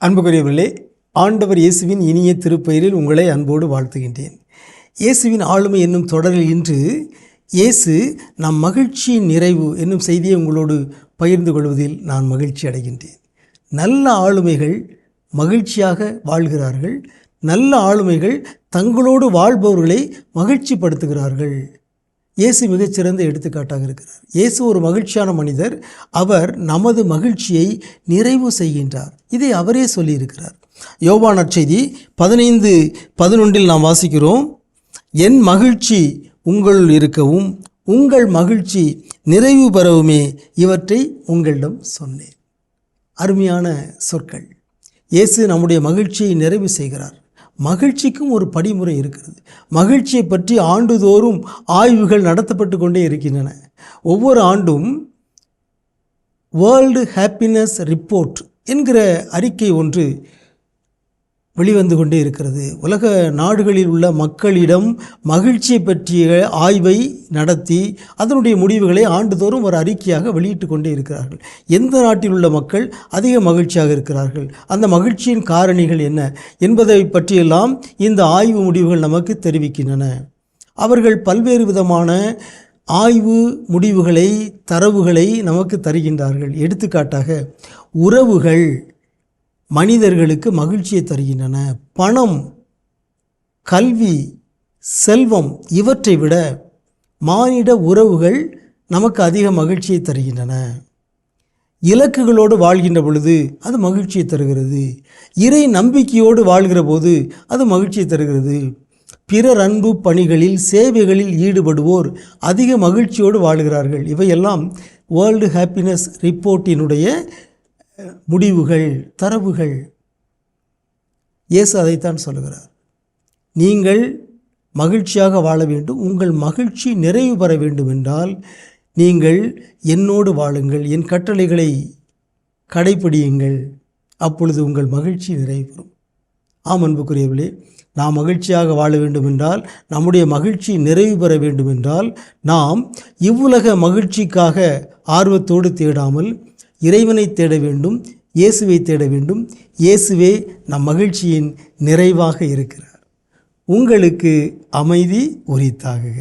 அன்புக்குரியவர்களே, ஆண்டவர் இயேசுவின் இனிய திருப்பெயரில் உங்களை அன்போடு வாழ்த்துகின்றேன். இயேசுவின் ஆளுமை என்னும் தொடரில் இன்று இயேசு நம் மகிழ்ச்சியின் நிறைவு என்னும் செய்தியை உங்களோடு பகிர்ந்து கொள்வதில் நான் மகிழ்ச்சி அடைகின்றேன். நல்ல ஆளுமைகள் மகிழ்ச்சியாக வாழ்கிறார்கள். நல்ல ஆளுமைகள் தங்களோடு வாழ்பவர்களை மகிழ்ச்சிப்படுத்துகிறார்கள். இயேசு மிகச்சிறந்த எடுத்துக்காட்டாக இருக்கிறார். இயேசு ஒரு மகிழ்ச்சியான மனிதர். அவர் நமது மகிழ்ச்சியை நிறைவு செய்கின்றார். இதை அவரே சொல்லியிருக்கிறார். யோவான் நற்செய்தி 15:11 நாம் வாசிக்கிறோம், என் மகிழ்ச்சி உங்களுள் இருக்கவும் உங்கள் மகிழ்ச்சி நிறைவு பெறவுமே இவற்றை உங்களிடம் சொன்னேன். அருமையான சொற்கள். இயேசு நம்முடைய மகிழ்ச்சியை நிறைவு செய்கிறார். மகிழ்ச்சிக்கும் ஒரு படிமுறை இருக்கிறது. மகிழ்ச்சியை பற்றி ஆண்டுதோறும் ஆய்வுகள் நடத்தப்பட்டு கொண்டே இருக்கின்றன. ஒவ்வொரு ஆண்டும் வேர்ல்டு ஹாப்பினஸ் ரிப்போர்ட் என்கிற அறிக்கை ஒன்று வெளிவந்து கொண்டே இருக்கிறது. உலக நாடுகளில் உள்ள மக்களிடம் மகிழ்ச்சியை பற்றிய ஆய்வை நடத்தி அதனுடைய முடிவுகளை ஆண்டுதோறும் ஒரு அறிக்கையாக வெளியிட்டு கொண்டே இருக்கிறார்கள். எந்த நாட்டில் உள்ள மக்கள் அதிக மகிழ்ச்சியாக இருக்கிறார்கள், அந்த மகிழ்ச்சியின் காரணிகள் என்ன என்பதை பற்றியெல்லாம் இந்த ஆய்வு முடிவுகள் நமக்கு தெரிவிக்கின்றன. அவர்கள் பல்வேறு விதமான ஆய்வு முடிவுகளை, தரவுகளை நமக்கு தருகின்றார்கள். எடுத்துக்காட்டாக, உறவுகள் மனிதர்களுக்கு மகிழ்ச்சியை தருகின்றன. பணம், கல்வி, செல்வம் இவற்றை விட மானிட உறவுகள் நமக்கு அதிக மகிழ்ச்சியை தருகின்றன. இலக்குகளோடு வாழ்கின்ற பொழுது அது மகிழ்ச்சியை தருகிறது. இறை நம்பிக்கையோடு வாழ்கிற போது அது மகிழ்ச்சியை தருகிறது. பிறர் அன்பு பணிகளில், சேவைகளில் ஈடுபடுவோர் அதிக மகிழ்ச்சியோடு வாழ்கிறார்கள். இவையெல்லாம் வேர்ல்டு ஹாப்பினஸ் ரிப்போர்ட்டினுடைய முடிவுகள், தரவுகள். இயேசு அதைத்தான் சொல்லுகிறார். நீங்கள் மகிழ்ச்சியாக வாழ வேண்டும், உங்கள் மகிழ்ச்சி நிறைவு பெற வேண்டும் என்றால் நீங்கள் என்னோடு வாழுங்கள், என் கட்டளைகளை கடைப்பிடியுங்கள், அப்பொழுது உங்கள் மகிழ்ச்சி நிறைவு பெறும். ஆம் அன்புக்குரியவர்களே, நாம் மகிழ்ச்சியாக வாழ வேண்டும் என்றால், நம்முடைய மகிழ்ச்சி நிறைவு பெற வேண்டும் என்றால், நாம் இவ்வுலக மகிழ்ச்சிக்காக ஆர்வத்தோடு தேடாமல் இறைவனை தேட வேண்டும், இயேசுவை தேட வேண்டும். இயேசுவே நம் மகிழ்ச்சியின் நிறைவாக இருக்கிறார். உங்களுக்கு அமைதி உரித்தாகுக.